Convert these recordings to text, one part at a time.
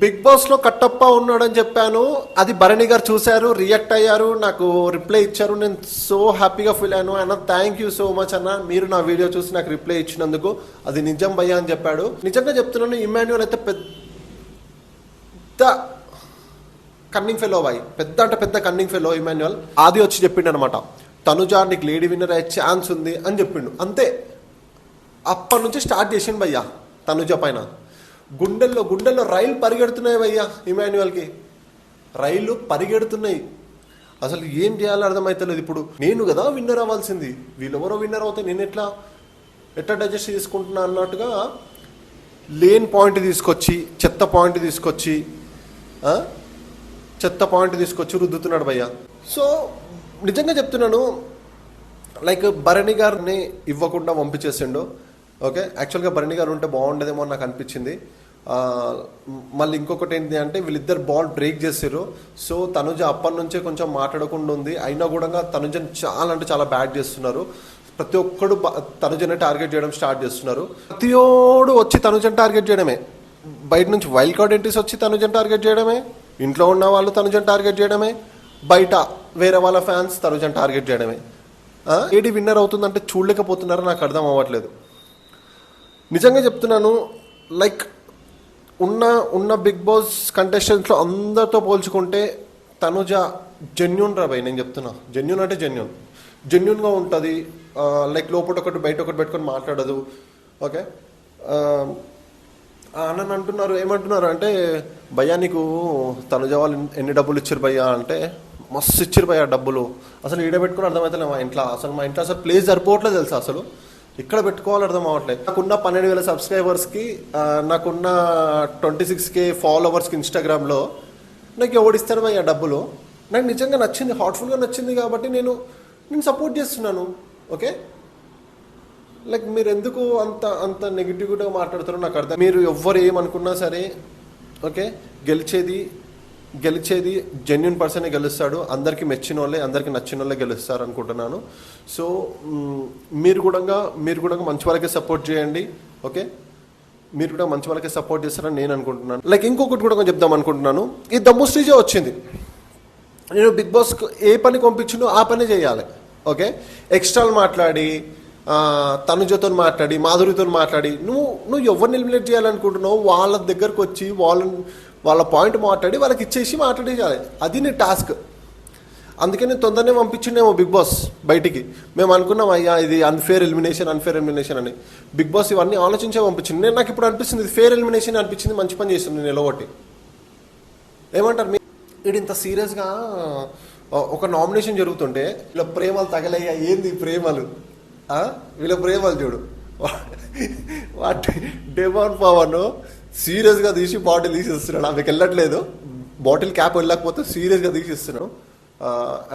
Big boss లో కట్టప్ప ఉన్నాడని చెప్పాను. అది భరణి గారు చూశారు, రియాక్ట్ అయ్యారు, నాకు రిప్లై ఇచ్చారు. నేను సో హ్యాపీగా ఫీల్ అయ్యాను. అన్న థ్యాంక్ యూ సో మచ్ అన్న, మీరు నా వీడియో చూసి నాకు రిప్లై ఇచ్చినందుకు. అది నిజం భయ్యా అని చెప్పాడు. నిజంగా చెప్తున్నాను, ఇమాన్యుయల్ అయితే పెద్ద కన్నింగ్ ఫెలో బాయ్, పెద్ద అంటే పెద్ద కన్నింగ్ ఫెలో ఇమాన్యుయల్. ఆది వచ్చి చెప్పిండు అనమాట, తనుజా నీకు లేడీ విన్నర్ అయ్యే ఛాన్స్ ఉంది అని చెప్పిండు. అంతే, అప్పటి నుంచి స్టార్ట్ చేసిండు భయ్యా తనుజ పైన. గుండెల్లో రైలు పరిగెడుతున్నాయి భయ్యా, ఇమాన్యుయల్కి రైలు పరిగెడుతున్నాయి. అసలు ఏం చేయాలో అర్థమవుతలేదు. ఇప్పుడు నేను కదా విన్నర్ అవ్వాల్సింది, వీళ్ళెవరో విన్నర్ అవుతే నేను ఎట్లా డైజెస్ట్ చేసుకుంటున్నా అన్నట్టుగా లేని పాయింట్ తీసుకొచ్చి చెత్త పాయింట్ తీసుకొచ్చి రుద్దుతున్నాడు భయ్యా. సో నిజంగా చెప్తున్నాను, లైక్ భరణి గారిని ఇవ్వకుండా పంపించేసిండు. ఓకే, యాక్చువల్గా భరణి గారు ఉంటే బాగుండేదేమో అని నాకు అనిపించింది. మళ్ళీ ఇంకొకటి ఏంటి అంటే, వీళ్ళిద్దరు బాల్ బ్రేక్ చేసారు. సో తనుజ అప్పటి నుంచే కొంచెం మాట్లాడకుండా ఉంది. అయినా కూడా తనుజని చాలా అంటే చాలా బ్యాడ్ చేస్తున్నారు. ప్రతి ఒక్కడు తనుజని టార్గెట్ చేయడం స్టార్ట్ చేస్తున్నారు. ప్రతిోడు వచ్చి తనుజని టార్గెట్ చేయడమే. బయట నుంచి వైల్డ్ కార్డ్ ఎంట్రీస్ వచ్చి తనుజని టార్గెట్ చేయడమే. ఇంట్లో ఉన్న వాళ్ళు తనుజని టార్గెట్ చేయడమే. బయట వేరే వాళ్ళ ఫ్యాన్స్ తనుజని టార్గెట్ చేయడమే. ఏడి విన్నర్ అవుతుందంటే చూడలేకపోతున్నారో నాకు అర్థం అవ్వట్లేదు. నిజంగా చెప్తున్నాను, లైక్ ఉన్న బిగ్ బాస్ కంటెస్టెంట్స్లో అందరితో పోల్చుకుంటే తనుజ జెన్యున్ రా భయ్. నేను చెప్తున్నా, జెన్యున్ అంటే జెన్యున్గా ఉంటుంది. లైక్ లోపల ఒకటి బయట ఒకటి పెట్టుకొని మాట్లాడదు. ఓకే, నన్ను అంటున్నారు, ఏమంటున్నారు అంటే, భయ్యా నీకు తనుజ వాళ్ళు ఎన్ని డబ్బులు ఇచ్చారు భయ్యా అంటే, మస్తు ఇచ్చారు భయ్యా డబ్బులు. అసలు ఈడ పెట్టుకుని అర్థమవుతలే మా ఇంట్లో అసలు ప్లేస్ సరిపోవట్లేదు తెలుసా. అసలు ఇక్కడ పెట్టుకోవాలి అర్థం అవ్వట్లేదు. నాకున్న 12,000 సబ్స్క్రైబర్స్కి, నాకున్న 26K ఫాలోవర్స్కి ఇన్స్టాగ్రామ్లో నాకు ఎవడిస్తారు భయ్యా డబ్బులు. నాకు నిజంగా నచ్చింది, హార్ట్ఫుల్గా నచ్చింది కాబట్టి నేను సపోర్ట్ చేస్తున్నాను. ఓకే, లైక్ మీరు ఎందుకు అంత నెగిటివ్గా మాట్లాడుతారో నాకు అర్థం. మీరు ఎవ్వరు ఏమనుకున్నా సరే, ఓకే, గెలిచేది జెన్యున్ పర్సనే గెలుస్తాడు. అందరికీ మెచ్చిన వాళ్ళే, అందరికీ నచ్చిన వాళ్ళే గెలుస్తారు అనుకుంటున్నాను. సో మీరు కూడా మంచి వాళ్ళకే సపోర్ట్ చేయండి. ఓకే, మీరు కూడా మంచి వాళ్ళకే సపోర్ట్ చేస్తారని నేను అనుకుంటున్నాను. లైక్ ఇంకొకటి కూడా చెప్దాం అనుకుంటున్నాను. ఈ దమ్ము శ్రీజే వచ్చింది. నేను బిగ్ బాస్కి ఏ పని పంపించినో ఆ పని చేయాలి. ఓకే, ఎక్స్ట్రాలు మాట్లాడి, తనుజతో మాట్లాడి, మాధురితో మాట్లాడి, నువ్వు ఎవరిని ఎలిమినేట్ చేయాలనుకుంటున్నావు వాళ్ళ దగ్గరకు వచ్చి వాళ్ళ పాయింట్ మాట్లాడి వాళ్ళకి ఇచ్చేసి మాట్లాడేయాలి. అది నీ టాస్క్. అందుకే నేను తొందరనే పంపించిండేమో బిగ్ బాస్ బయటికి. మేము అనుకున్నాం అయ్యా ఇది అన్ఫేర్ ఎలిమినేషన్ అని. బిగ్ బాస్ ఇవన్నీ ఆలోచించే పంపించింది. నాకు ఇప్పుడు అనిపిస్తుంది ఇది ఫేర్ ఎలిమినేషన్ అనిపించింది. మంచి పని చేస్తుంది నేను ఎలగొట్టి. ఏమంటారు మీరు? ఇది ఇంత సీరియస్గా ఒక నామినేషన్ జరుగుతుంటే వీళ్ళ ప్రేమలు తగలయ్యా. ఏంది ప్రేమలు? వీళ్ళ ప్రేమలు చూడు. వాటి డెమాన్ పవన్ సీరియస్గా తీసి బాటిల్ తీసిస్తున్నాడు. ఆమెకి వెళ్ళట్లేదు, బాటిల్ క్యాప్ వెళ్ళకపోతే సీరియస్గా తీసిస్తున్నాడు.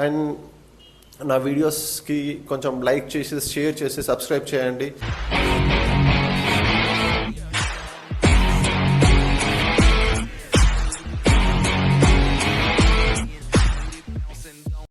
అండ్ నా వీడియోస్కి కొంచెం లైక్ చేసి, షేర్ చేసి, సబ్స్క్రైబ్ చేయండి.